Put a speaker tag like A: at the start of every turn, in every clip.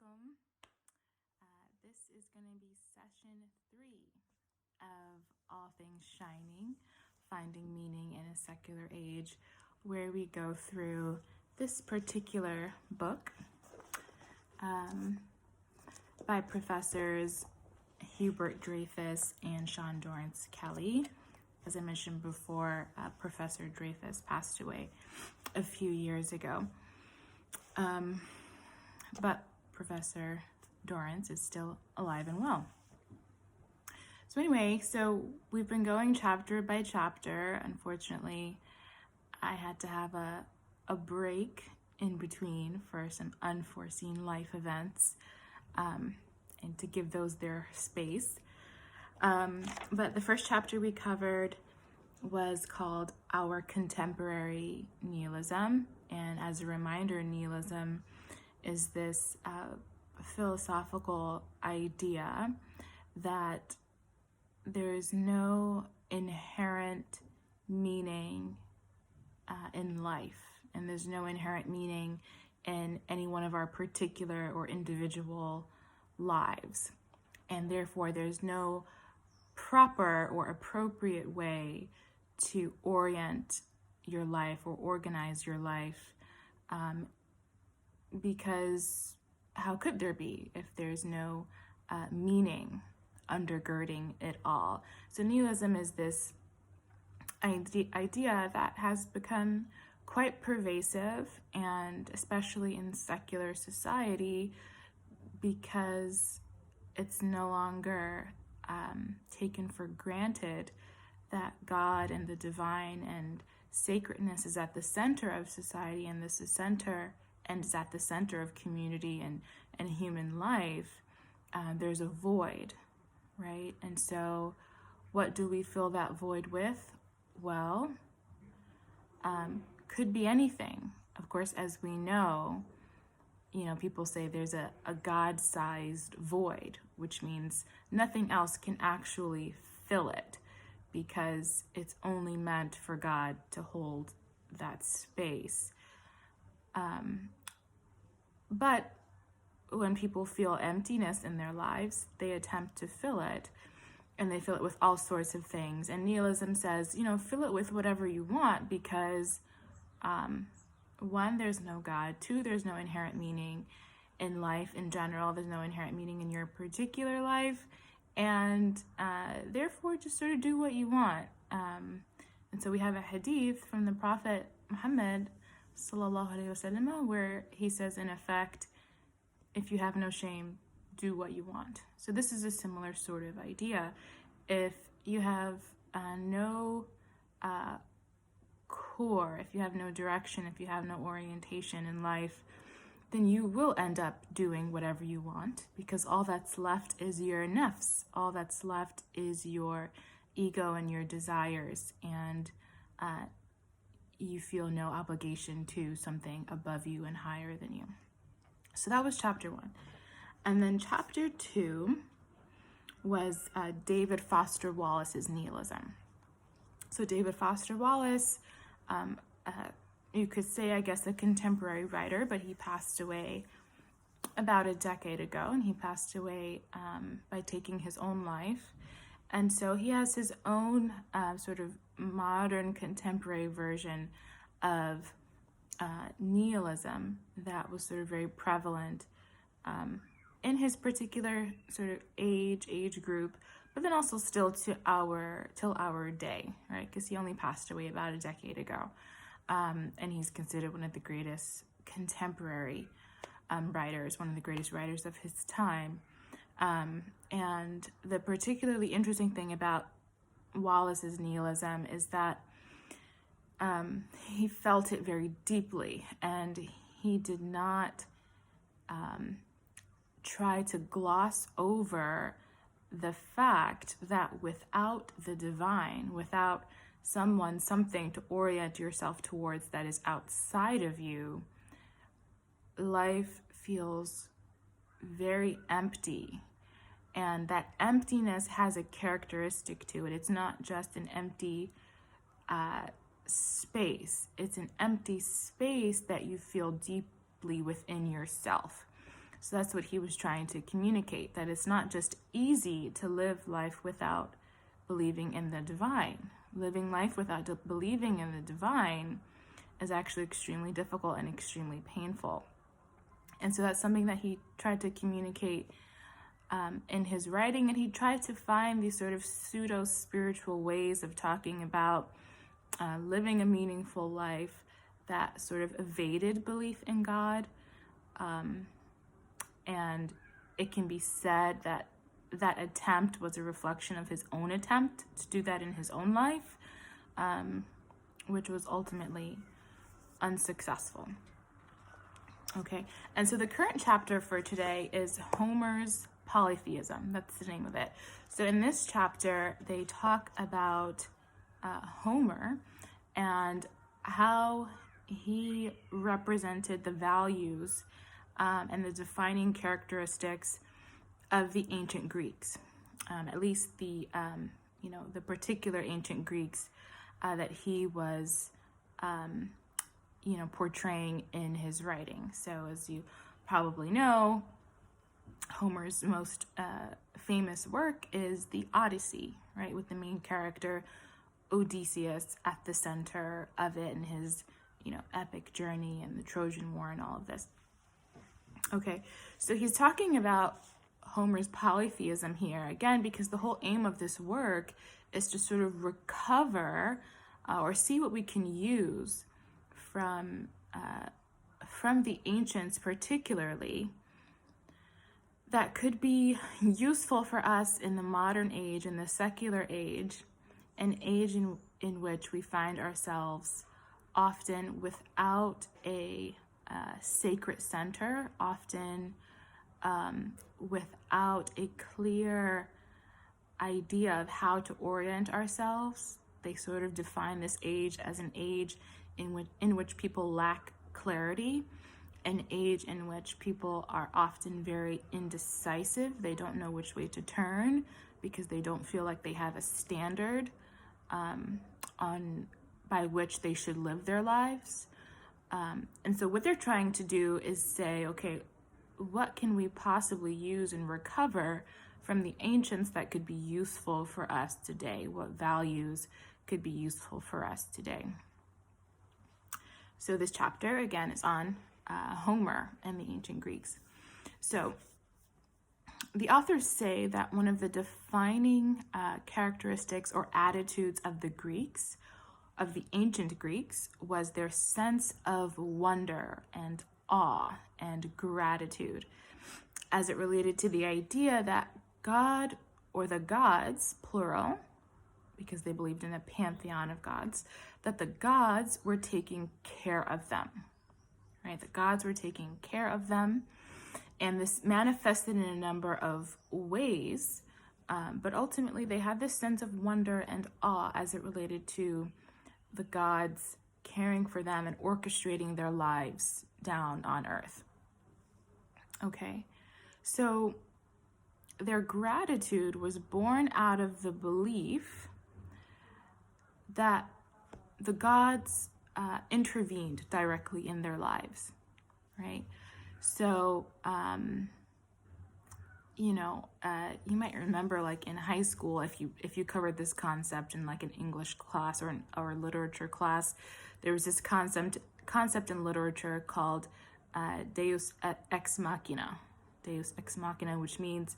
A: welcome. This is going to be session 3 of All Things Shining, Finding Meaning in a Secular Age, where we go through this particular book by Professors Hubert Dreyfus and Sean Dorrance Kelly. As I mentioned before, Professor Dreyfus passed away a few years ago. But Professor Dorrance is still alive and well. So anyway, we've been going chapter by chapter. Unfortunately, I had to have a break in between for some unforeseen life events, and to give those their space. But the first chapter we covered was called Our Contemporary Nihilism. And as a reminder, nihilism is this philosophical idea that there is no inherent meaning in life, and there's no inherent meaning in any one of our particular or individual lives, and therefore there's no proper or appropriate way to orient your life or organize your life, because how could there be if there's no meaning undergirding it all? So nihilism is this idea that has become quite pervasive, and especially in secular society, because it's no longer taken for granted that God and the divine and sacredness is at the center of society, and this is at the center of community and human life. There's a void, right? And so what do we fill that void with? Well, could be anything. Of course, as we know, people say there's a God-sized void, which means nothing else can actually fill it, because it's only meant for God to hold that space. But when people feel emptiness in their lives, they attempt to fill it, and they fill it with all sorts of things. And nihilism says, fill it with whatever you want, because one, there's no God. Two, there's no inherent meaning in life in general. There's no inherent meaning in your particular life, and therefore just sort of do what you want. And so we have a hadith from the Prophet Muhammad sallallahu alaihi wasallam, where he says, in effect, if you have no shame, do what you want. So this is a similar sort of idea. If you have no core, if you have no direction, if you have no orientation in life, then you will end up doing whatever you want, because all that's left is your nafs. All that's left is your ego and your desires, and you feel no obligation to something above you and higher than you. So that was chapter 1. And then chapter 2 was David Foster Wallace's nihilism. So David Foster Wallace, you could say, I guess, a contemporary writer, but he passed away about a decade ago, and he passed away by taking his own life. And so he has his own sort of modern contemporary version of nihilism that was sort of very prevalent in his particular sort of age group, but then also still till our day, right? Because he only passed away about a decade ago, and he's considered one of the greatest contemporary writers, one of the greatest writers of his time. And the particularly interesting thing about Wallace's nihilism is that he felt it very deeply, and he did not try to gloss over the fact that without the divine, without something to orient yourself towards that is outside of you, life feels very empty. And that emptiness has a characteristic to it. It's not just an empty space. It's an empty space that you feel deeply within yourself. So that's what he was trying to communicate, that it's not just easy to live life without believing in the divine. Living life without believing in the divine is actually extremely difficult and extremely painful. And so that's something that he tried to communicate in his writing, and he tried to find these sort of pseudo-spiritual ways of talking about living a meaningful life that sort of evaded belief in God. And it can be said that that attempt was a reflection of his own attempt to do that in his own life, which was ultimately unsuccessful. Okay, and so the current chapter for today is Homer's Polytheism. That's the name of it. So in this chapter, they talk about Homer and how he represented the values and the defining characteristics of the ancient Greeks, at least the particular ancient Greeks that he was portraying in his writing. So as you probably know, Homer's most famous work is the Odyssey, right, with the main character Odysseus at the center of it, and his epic journey and the Trojan War and all of this. Okay, so he's talking about Homer's polytheism here, again, because the whole aim of this work is to sort of recover or see what we can use from the ancients particularly that could be useful for us in the modern age, in the secular age, an age in which we find ourselves often without a sacred center, often without a clear idea of how to orient ourselves. They sort of define this age as an age in which people lack clarity, an age in which people are often very indecisive. They don't know which way to turn because they don't feel like they have a standard by which they should live their lives. And so what they're trying to do is say, okay, what can we possibly use and recover from the ancients that could be useful for us today? What values could be useful for us today? So this chapter, again, is on Homer and the ancient Greeks. So the authors say that one of the defining characteristics or attitudes of the Greeks, of the ancient Greeks, was their sense of wonder and awe and gratitude as it related to the idea that God, or the gods, plural, because they believed in a pantheon of gods, that the gods were taking care of them, right? The gods were taking care of them, and this manifested in a number of ways, but ultimately they had this sense of wonder and awe as it related to the gods caring for them and orchestrating their lives down on earth. Okay, so their gratitude was born out of the belief that the gods intervened directly in their lives, right? So, you might remember, like in high school, if you covered this concept in like an English class or a literature class, there was this concept in literature called Deus ex machina. Deus ex machina, which means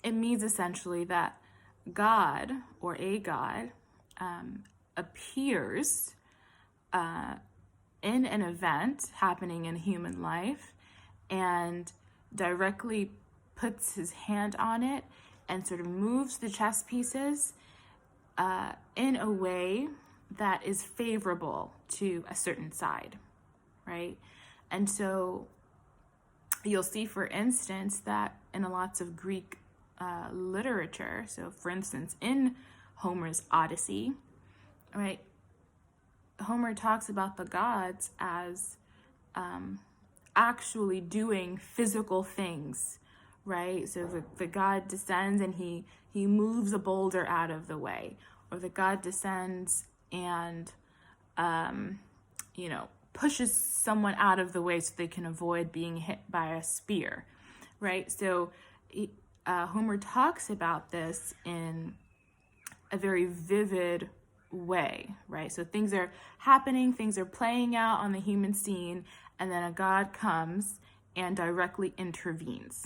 A: it means essentially that God, or a God, appears in an event happening in human life and directly puts his hand on it and sort of moves the chess pieces in a way that is favorable to a certain side, right? And so you'll see, for instance, that in lots of Greek literature, so for instance, in Homer's Odyssey, right, Homer talks about the gods as actually doing physical things, right? So the god descends and he moves a boulder out of the way, or the god descends and pushes someone out of the way so they can avoid being hit by a spear, right? So Homer talks about this in a very vivid way, right? So things are happening, things are playing out on the human scene, and then a god comes and directly intervenes,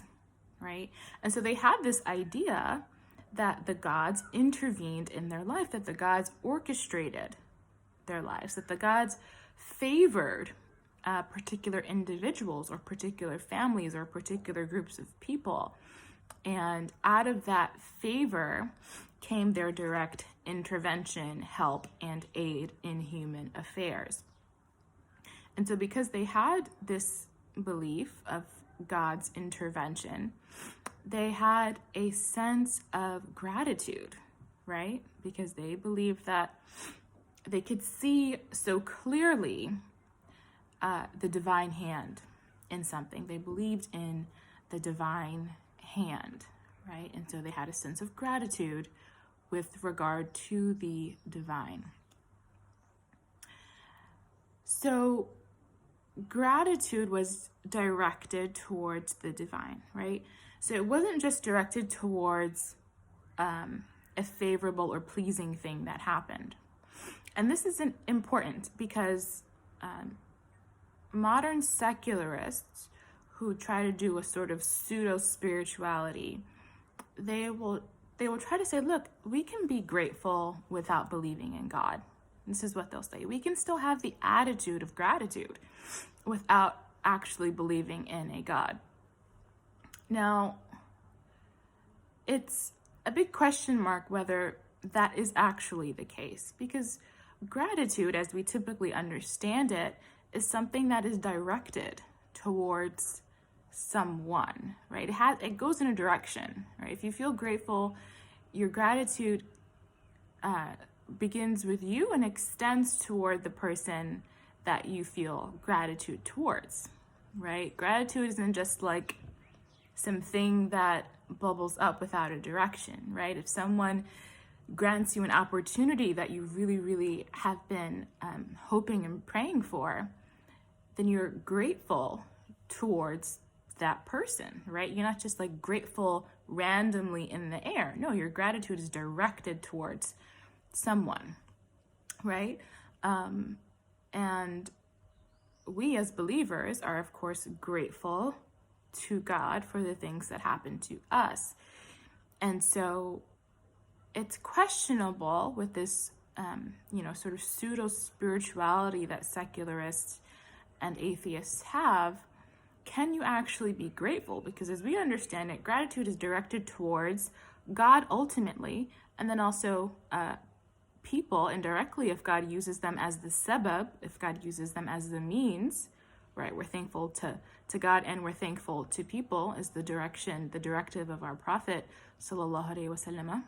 A: right? And so they had this idea that the gods intervened in their life, that the gods orchestrated their lives, that the gods favored particular individuals or particular families or particular groups of people. And out of that favor came their direct intervention, help, and aid in human affairs. And so because they had this belief of God's intervention, they had a sense of gratitude, right? Because they believed that they could see so clearly the divine hand in something. They believed in the divine hand, right? And so they had a sense of gratitude with regard to the divine. So gratitude was directed towards the divine, right? So it wasn't just directed towards a favorable or pleasing thing that happened. And this is important because modern secularists who try to do a sort of pseudo-spirituality, they will try to say, look, we can be grateful without believing in God. This is what they'll say. We can still have the attitude of gratitude without actually believing in a God. Now, it's a big question mark whether that is actually the case, because gratitude, as we typically understand it, is something that is directed towards someone, right? It goes in a direction, right? If you feel grateful, your gratitude begins with you and extends toward the person that you feel gratitude towards, right? Gratitude isn't just like something that bubbles up without a direction, right? If someone grants you an opportunity that you really, really have been hoping and praying for, then you're grateful towards that person, right? You're not just like grateful randomly in the air. No, your gratitude is directed towards someone, right? And we as believers are, of course, grateful to God for the things that happen to us. And so it's questionable with this, sort of pseudo-spirituality that secularists and atheists have. Can you actually be grateful? Because as we understand it, gratitude is directed towards God ultimately, and then also people indirectly if God uses them as the sebab, if God uses them as the means, right? We're thankful to God and we're thankful to people as the directive of our Prophet, sallallahu alaihi wasallam,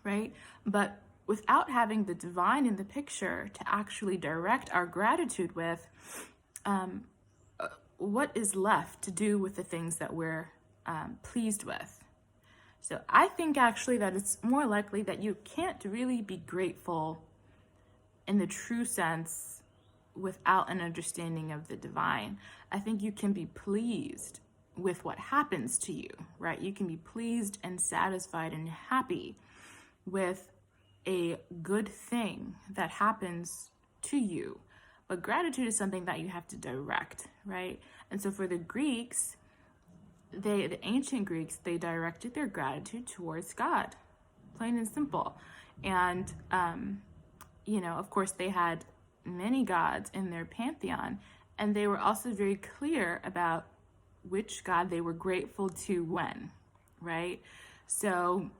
A: right? But without having the divine in the picture to actually direct our gratitude with, what is left to do with the things that we're pleased with? So I think actually that it's more likely that you can't really be grateful in the true sense without an understanding of the divine. I think you can be pleased with what happens to you, right? You can be pleased and satisfied and happy with a good thing that happens to you. But gratitude is something that you have to direct, right? And so for the Greeks, the ancient Greeks, they directed their gratitude towards God, plain and simple. And, of course, they had many gods in their pantheon, and they were also very clear about which God they were grateful to when, right? So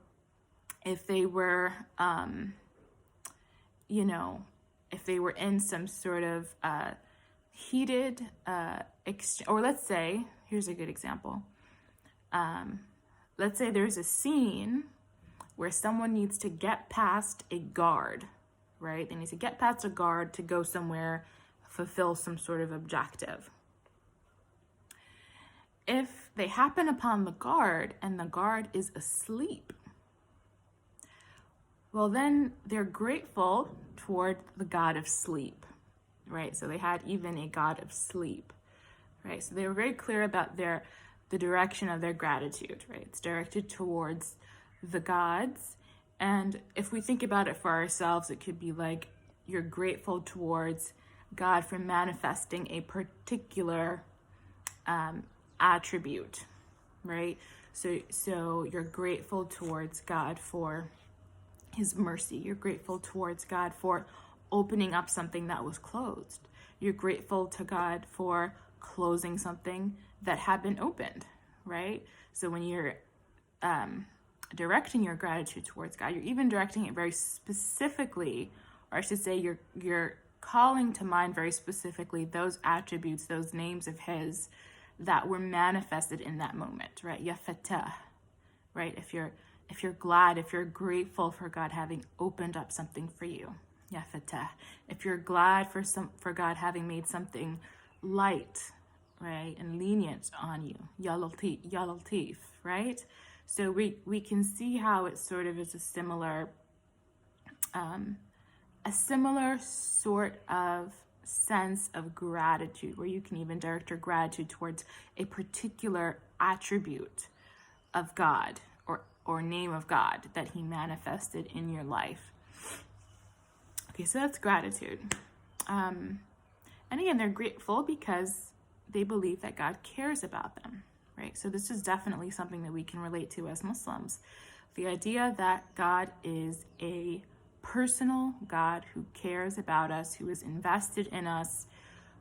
A: if they were, if they were in some sort of heated or let's say, here's a good example. Let's say there's a scene where someone needs to get past a guard, right? They need to get past a guard to go somewhere, fulfill some sort of objective. If they happen upon the guard and the guard is asleep, well, then they're grateful toward the god of sleep, right? So they had even a god of sleep, right? So they were very clear about the direction of their gratitude, right? It's directed towards the gods. And if we think about it for ourselves, it could be like you're grateful towards God for manifesting a particular attribute, right? So you're grateful towards God for his mercy. You're grateful towards God for opening up something that was closed. You're grateful to God for closing something that had been opened, right? So when you're directing your gratitude towards God, you're even directing it very specifically, or I should say you're calling to mind very specifically those attributes, those names of his that were manifested in that moment, right? Ya Fatah, right? If you're glad, if you're grateful for God having opened up something for you, Ya Fatah. If you're glad for God having made something light, right, and lenient on you, Ya Latif, right? So we can see how it sort of is a similar sort of sense of gratitude, where you can even direct your gratitude towards a particular attribute of God or name of God that he manifested in your life. Okay, so that's gratitude. And again, they're grateful because they believe that God cares about them, right? So this is definitely something that we can relate to as Muslims. The idea that God is a personal God who cares about us, who is invested in us,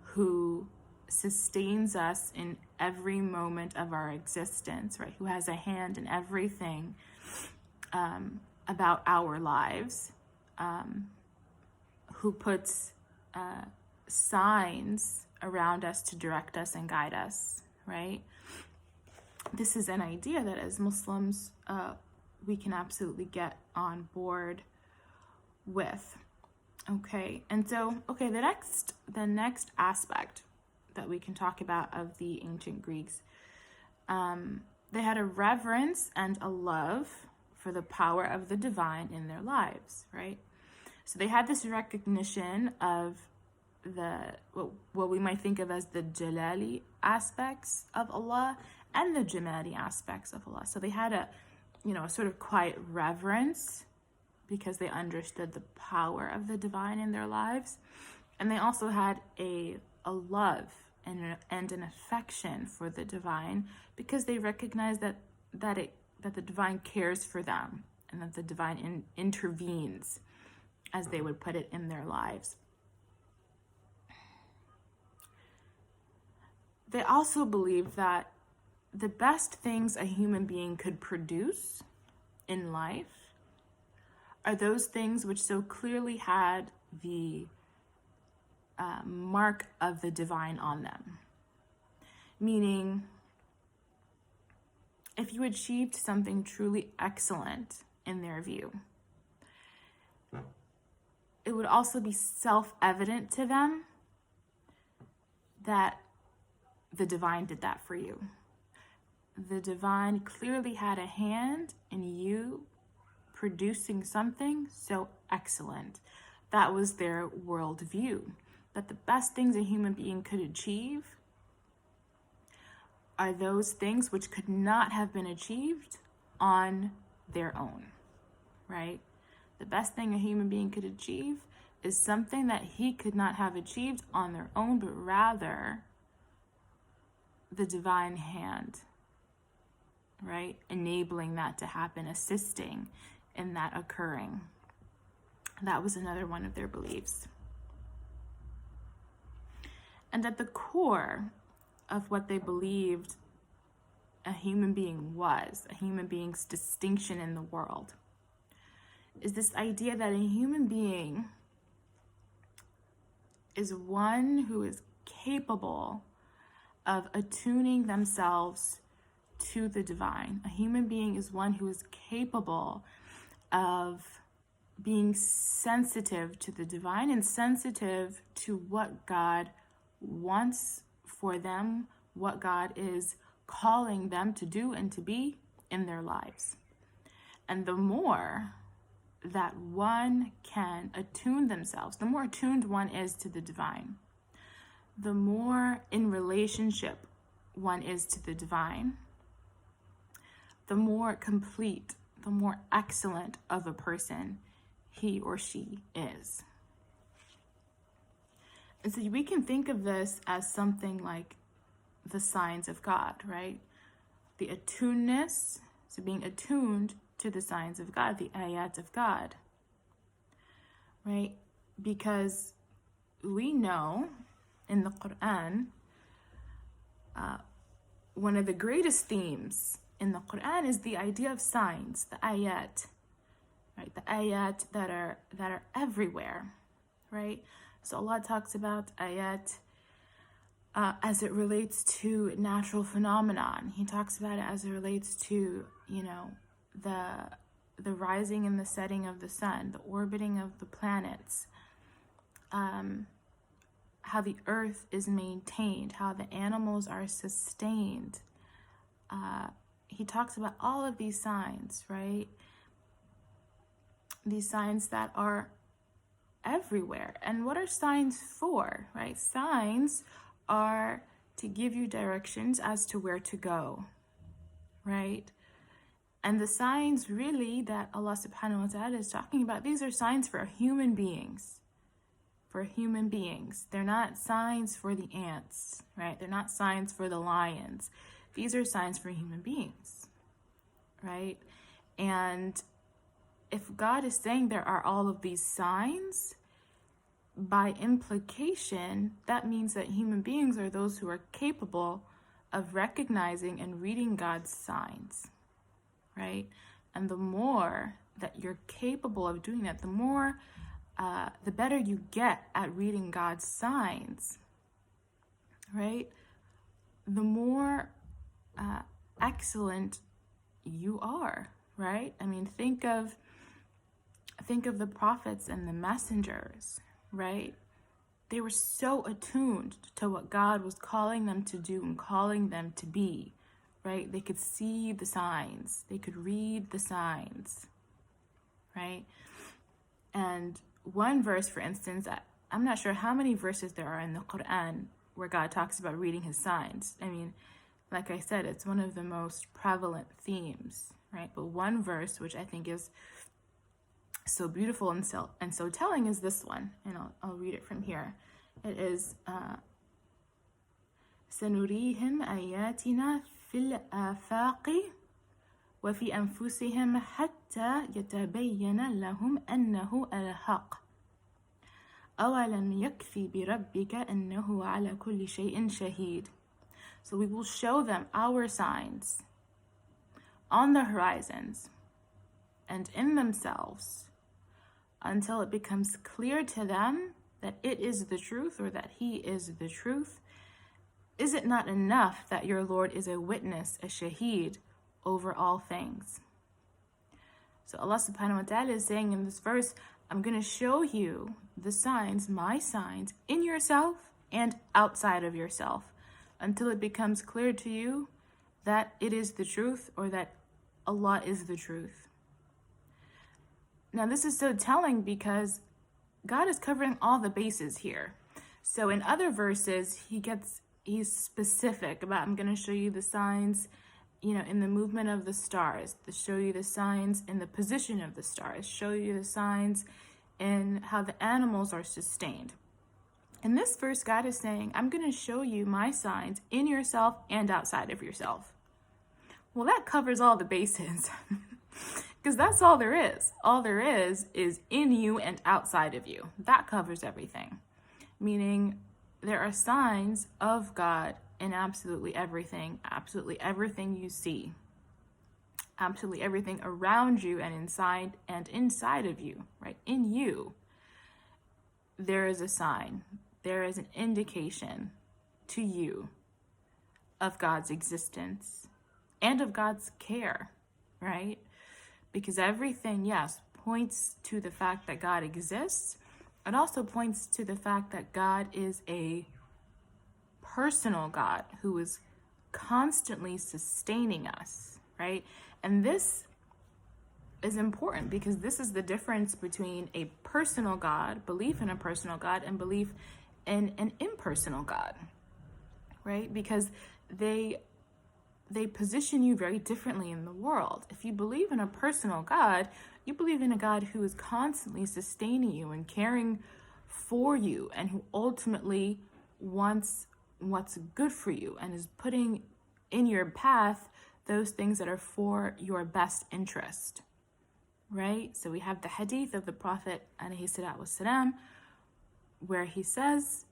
A: who sustains us in every moment of our existence, right? Who has a hand in everything about our lives, who puts signs around us to direct us and guide us, right? This is an idea that as Muslims, we can absolutely get on board with. Okay, and so, the next aspect that we can talk about of the ancient Greeks, they had a reverence and a love for the power of the divine in their lives, right? So they had this recognition of what we might think of as the Jalali aspects of Allah and the Jamali aspects of Allah. So they had a sort of quiet reverence because they understood the power of the divine in their lives. And they also had a love and an affection for the divine because they recognized that the divine cares for them and that the divine intervenes, as they would put it, in their lives. They also believed that the best things a human being could produce in life are those things which so clearly had the mark of the divine on them. Meaning, if you achieved something truly excellent in their view, it would also be self-evident to them that the divine did that for you. The divine clearly had a hand in you producing something so excellent. That was their worldview, that the best things a human being could achieve are those things which could not have been achieved on their own, right? The best thing a human being could achieve is something that he could not have achieved on their own, but rather the divine hand, right? Enabling that to happen, assisting in that occurring. That was another one of their beliefs. And at the core of what they believed a human being was, a human being's distinction in the world, is this idea that a human being is one who is capable of attuning themselves to the divine. A human being is one who is capable of being sensitive to the divine and sensitive to what God wants for them, what God is calling them to do and to be in their lives. And the more that one can attune themselves, the more attuned one is to the divine, the more in relationship one is to the divine, the more complete, the more excellent of a person he or she is. And so we can think of this as something like the signs of God, right? The attuneness, so being attuned to the signs of God, the ayat of God, right? Because we know in the Quran, one of the greatest themes in the Quran is the idea of signs, the ayat, right? The ayat that are everywhere, right? So Allah talks about ayat as it relates to natural phenomenon. He talks about it as it relates to, the rising and the setting of the sun, the orbiting of the planets, how the earth is maintained, how the animals are sustained. He talks about all of these signs, right? These signs that are everywhere. And what are signs for, right? Signs are to give you directions as to where to go, right? And the signs really that Allah subhanahu wa ta'ala is talking about, these are signs for human beings. For human beings. They're not signs for the ants, right? They're not signs for the lions. These are signs for human beings, right? And if God is saying there are all of these signs, by implication, that means that human beings are those who are capable of recognizing and reading God's signs, right? And the more that you're capable of doing that, the better you get at reading God's signs, right? The more excellent you are, right? I mean, think of the prophets and the messengers, right? They were so attuned to what God was calling them to do and calling them to be, right? They could see the signs. They could read the signs, right? And one verse, for instance, I'm not sure how many verses there are in the Quran where God talks about reading his signs. I mean, like I said, it's one of the most prevalent themes, right? But one verse, which I think is so beautiful and so telling, is this one, and I'll read it from here. It is سنريهم آياتنا في الآفاق وفي أنفسهم حتى يتبين لهم أنه الحق أولم يكفي بربك أنه على كل شيء شهيد. So we will show them our signs on the horizons and in themselves until it becomes clear to them that it is the truth, or that he is the truth. Is it not enough that your Lord is a witness, a shaheed, over all things? So Allah subhanahu wa ta'ala is saying in this verse, I'm going to show you the signs, my signs, in yourself and outside of yourself, until it becomes clear to you that it is the truth, or that Allah is the truth. Now, this is so telling because God is covering all the bases here. So in other verses, he's specific about, I'm going to show you the signs, in the movement of the stars, to show you the signs in the position of the stars, show you the signs in how the animals are sustained. In this verse, God is saying, I'm going to show you my signs in yourself and outside of yourself. Well, that covers all the bases. Because that's all there is. All there is in you and outside of you. That covers everything. Meaning there are signs of God in absolutely everything you see. Absolutely everything around you and inside of you, right? In you, there is a sign. There is an indication to you of God's existence and of God's care, right? Because everything, yes, points to the fact that God exists. It also points to the fact that God is a personal God who is constantly sustaining us, right? And this is important, because this is the difference between a personal God, belief in a personal God, and belief in an impersonal God, right? Because they position you very differently in the world. If you believe in a personal God, you believe in a God who is constantly sustaining you and caring for you, and who ultimately wants what's good for you and is putting in your path those things that are for your best interest, right? So we have the hadith of the Prophet alayhi salatu wasalam, where he says,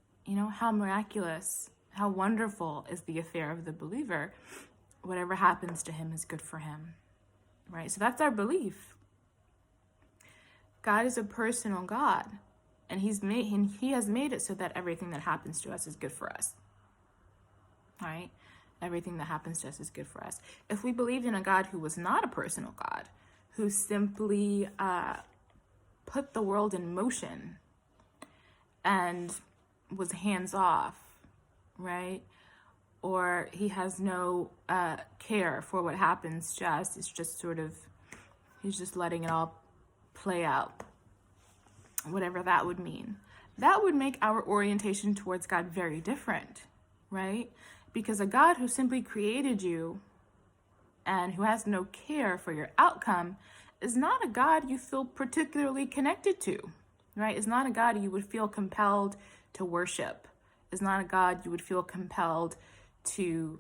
A: how miraculous, how wonderful is the affair of the believer. Whatever happens to him is good for him, right? So that's our belief. God is a personal God, and he has made it so that everything that happens to us is good for us, right? Everything that happens to us is good for us. If we believed in a God who was not a personal God, who simply put the world in motion and was hands off, right? Or he has no care for what happens to us. It's just he's just letting it all play out, whatever that would mean. That would make our orientation towards God very different, right? Because a God who simply created you and who has no care for your outcome is not a God you feel particularly connected to, right? It's not a God you would feel compelled to worship. It's not a God you would feel compelled to,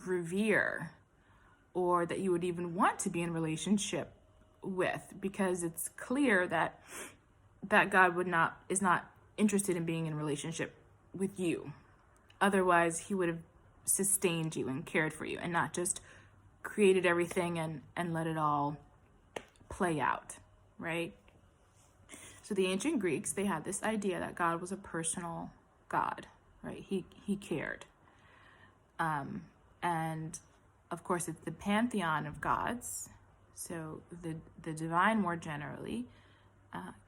A: revere, or that you would even want to be in relationship with, because it's clear that God is not interested in being in relationship with you. Otherwise, he would have sustained you and cared for you, and not just created everything and let it all play out, right? So the ancient Greeks, they had this idea that God was a personal God, right? He cared. And of course, it's the pantheon of gods. So the divine, more generally,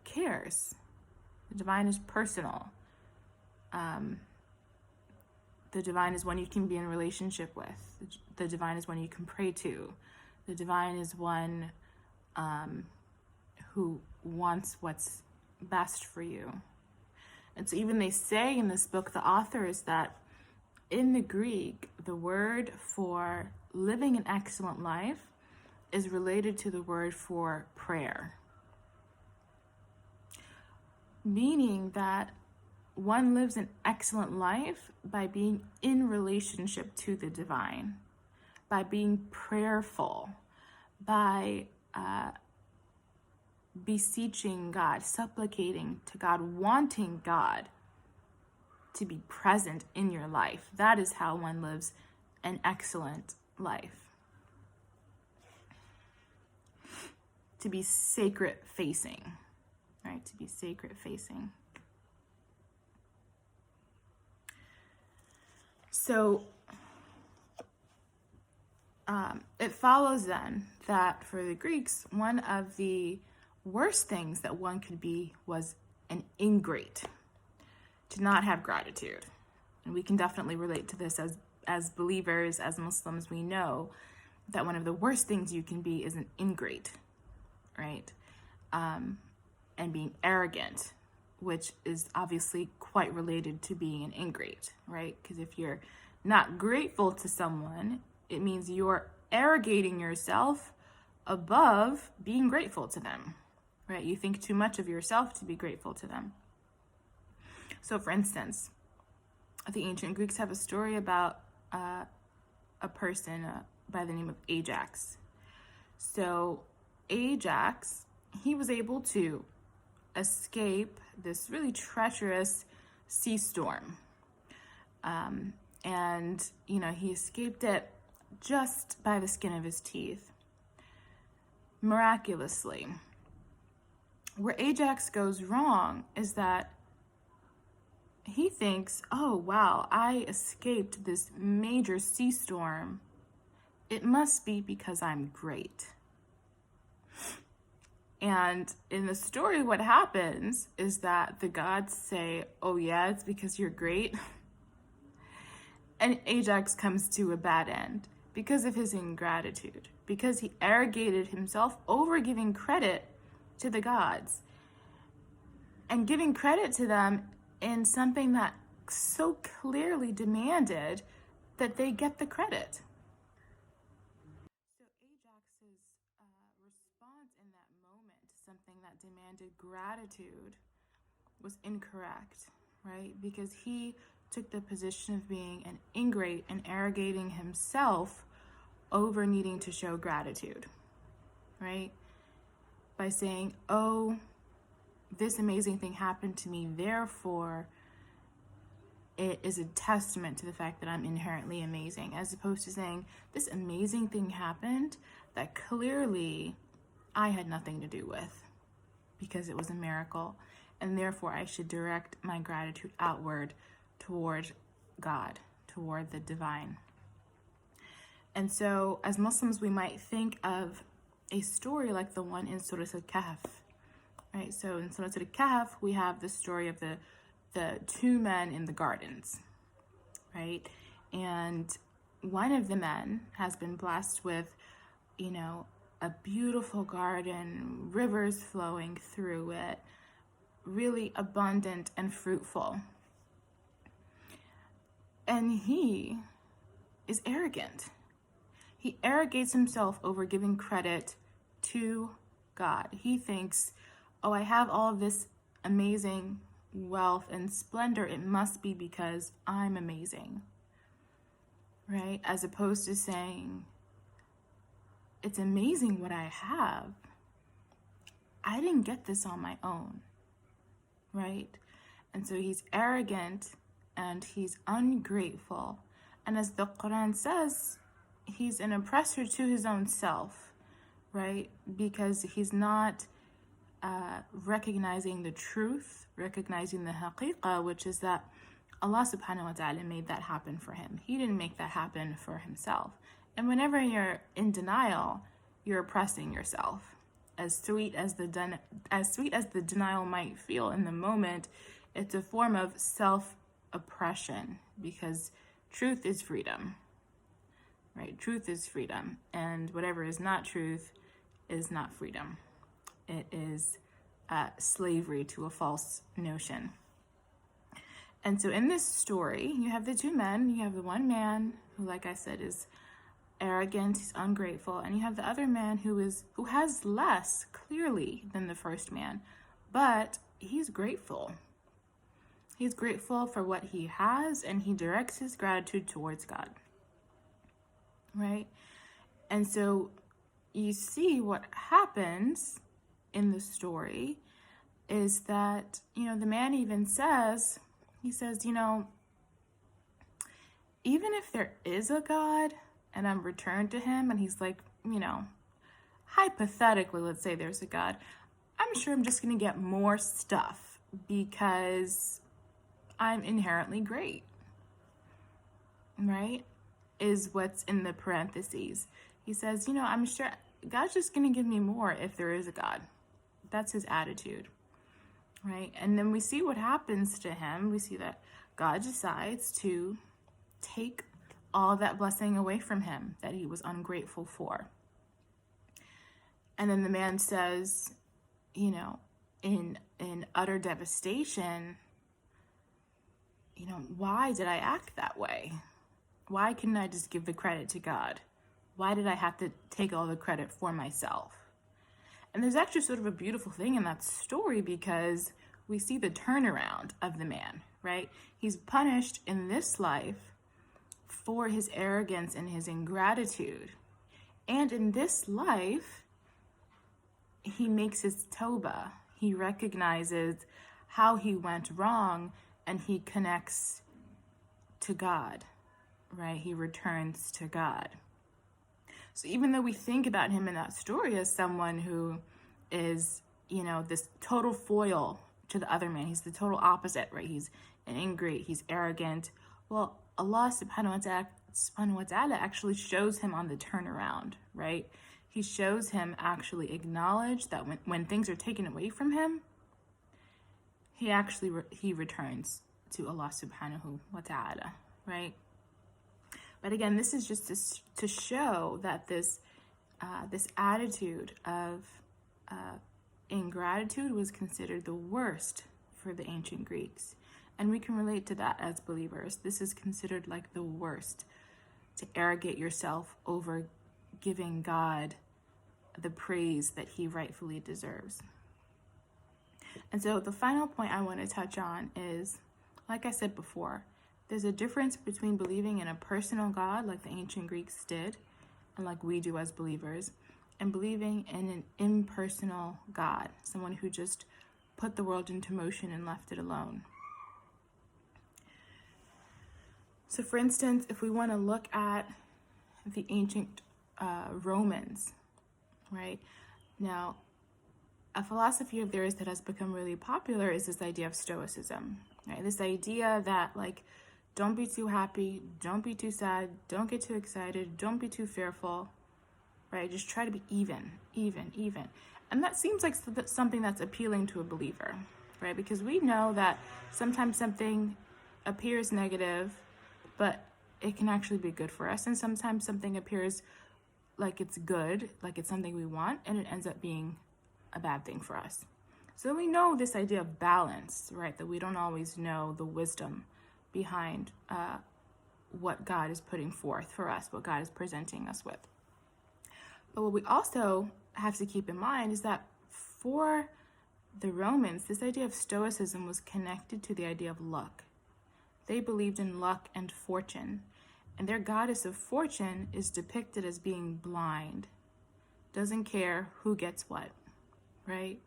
A: cares. The divine is personal. The divine is one you can be in relationship with. The divine is one you can pray to. The divine is one who wants what's best for you. And so even they say in this book, the authors, that in the Greek, the word for living an excellent life is related to the word for prayer. Meaning that one lives an excellent life by being in relationship to the divine, by being prayerful, by beseeching God, supplicating to God, wanting God to be present in your life. That is how one lives an excellent life. To be sacred facing, right? To be sacred facing. So it follows then that for the Greeks, one of the worst things that one could be was an ingrate, to not have gratitude. And we can definitely relate to this as believers, as Muslims. We know that one of the worst things you can be is an ingrate, right? And being arrogant, which is obviously quite related to being an ingrate, right? Because if you're not grateful to someone, it means you're arrogating yourself above being grateful to them, right? You think too much of yourself to be grateful to them. So for instance, the ancient Greeks have a story about a person by the name of Ajax. So Ajax, he was able to escape this really treacherous sea storm. And, he escaped it just by the skin of his teeth, miraculously. Where Ajax goes wrong is that he thinks, oh, wow, I escaped this major sea storm. It must be because I'm great. And in the story, what happens is that the gods say, oh, yeah, it's because you're great. And Ajax comes to a bad end. because of his ingratitude, because he arrogated himself over giving credit to the gods and giving credit to them in something that so clearly demanded that they get the credit. So Ajax's response in that moment to something that demanded gratitude was incorrect, right? Because he took the position of being an ingrate and arrogating himself over needing to show gratitude, right? By saying, oh, this amazing thing happened to me, therefore it is a testament to the fact that I'm inherently amazing, as opposed to saying, this amazing thing happened that clearly I had nothing to do with because it was a miracle, and therefore I should direct my gratitude outward toward God, toward the divine. And so as Muslims, we might think of a story like the one in Surah Al-Kahf, right? So in Surah Al-Kahf, we have the story of the two men in the gardens, right? And one of the men has been blessed with, a beautiful garden, rivers flowing through it, really abundant and fruitful. And he is arrogant. He arrogates himself over giving credit to God. He thinks, oh, I have all of this amazing wealth and splendor. It must be because I'm amazing, right? As opposed to saying, it's amazing what I have. I didn't get this on my own, right? And so he's arrogant and he's ungrateful. And as the Quran says, he's an oppressor to his own self, right? Because he's not recognizing the truth, recognizing the haqiqah, which is that Allah subhanahu wa ta'ala made that happen for him. He didn't make that happen for himself. And whenever you're in denial, you're oppressing yourself. As sweet as the denial might feel in the moment, it's a form of self-oppression, because truth is freedom, right? Truth is freedom, and whatever is not truth is not freedom. It is slavery to a false notion. And so in this story, you have the two men. You have the one man who, like I said, is arrogant, he's ungrateful, and you have the other man who has less clearly than the first man, but he's grateful. He's grateful for what he has, and he directs his gratitude towards God, right? And so you see what happens in the story is that, the man even says, he says, even if there is a God and I'm returned to him, and he's like, hypothetically, let's say there's a God, I'm sure I'm just going to get more stuff because I'm inherently great, right? Is what's in the parentheses. He says, I'm sure God's just going to give me more if there is a God. That's his attitude, right? And then we see what happens to him. We see that God decides to take all that blessing away from him that he was ungrateful for. And then the man says, in utter devastation, why did I act that way? Why couldn't I just give the credit to God? Why did I have to take all the credit for myself? And there's actually sort of a beautiful thing in that story, because we see the turnaround of the man, right? He's punished in this life for his arrogance and his ingratitude. And in this life, he makes his tawbah. He recognizes how he went wrong, and he connects to God, right? He returns to God. So even though we think about him in that story as someone who is, this total foil to the other man, he's the total opposite, right? He's an ingrate, he's arrogant. Well, Allah subhanahu wa ta'ala actually shows him on the turnaround, right? He shows him actually acknowledge that when things are taken away from him, he returns to Allah subhanahu wa ta'ala, right? But again, this is just to show that this attitude of ingratitude was considered the worst for the ancient Greeks. And we can relate to that as believers. This is considered like the worst, to arrogate yourself over giving God the praise that he rightfully deserves. And so the final point I want to touch on is, like I said before, there's a difference between believing in a personal God like the ancient Greeks did, and like we do as believers, and believing in an impersonal God, someone who just put the world into motion and left it alone. So for instance, if we want to look at the ancient Romans, right? Now, a philosophy of theirs that has become really popular is this idea of stoicism, right? This idea that, like, don't be too happy, don't be too sad, don't get too excited, don't be too fearful, right? Just try to be even. And that seems like something that's appealing to a believer, right? Because we know that sometimes something appears negative, but it can actually be good for us. And sometimes something appears like it's good, like it's something we want, and it ends up being a bad thing for us. So we know this idea of balance, right? That we don't always know the wisdom behind what God is putting forth for us, what God is presenting us with. But what we also have to keep in mind is that for the Romans, this idea of stoicism was connected to the idea of luck. They believed in luck and fortune, and their goddess of fortune is depicted as being blind, doesn't care who gets what, right?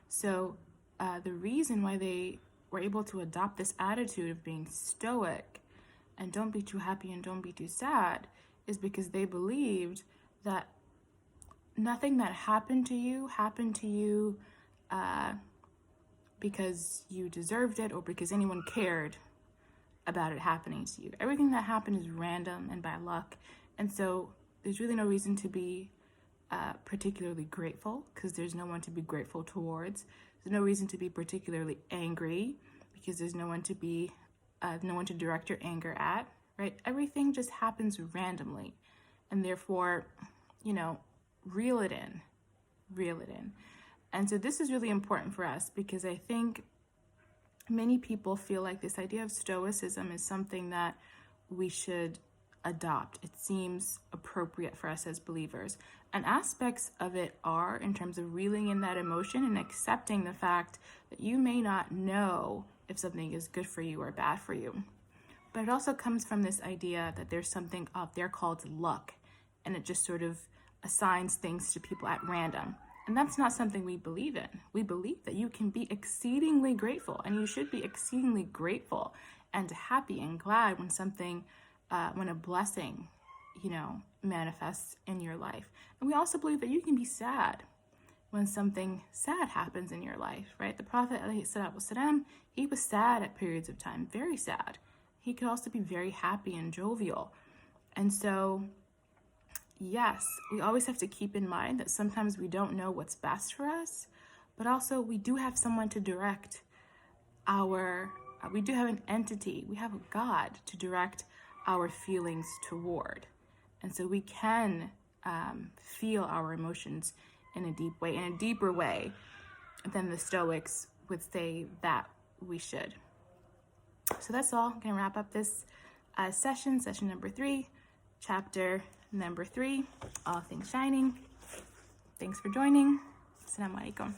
A: So the reason why they were able to adopt this attitude of being stoic and don't be too happy and don't be too sad is because they believed that nothing that happened to you because you deserved it or because anyone cared about it happening to you. Everything that happened is random and by luck. And so there's really no reason to be particularly grateful because there's no one to be grateful towards. There's no reason to be particularly angry because there's no one to direct your anger at, right? Everything just happens randomly. And therefore, reel it in. And so this is really important for us because I think many people feel like this idea of stoicism is something that we should adopt. It seems appropriate for us as believers. And aspects of it are in terms of reeling in that emotion and accepting the fact that you may not know if something is good for you or bad for you. But it also comes from this idea that there's something out there called luck, and it just sort of assigns things to people at random. And that's not something we believe in. We believe that you can be exceedingly grateful, and you should be exceedingly grateful and happy and glad when a blessing, manifests in your life. And we also believe that you can be sad when something sad happens in your life, right? The Prophet, he was sad at periods of time, very sad. He could also be very happy and jovial. And so, yes, we always have to keep in mind that sometimes we don't know what's best for us, but also we do have someone to direct we do have an entity, we have a God to direct our feelings toward. And so we can feel our emotions in a deeper way than the Stoics would say that we should. So that's all. I'm going to wrap up this session number 3, chapter number 3, All Things Shining. Thanks for joining. Assalamu alaikum.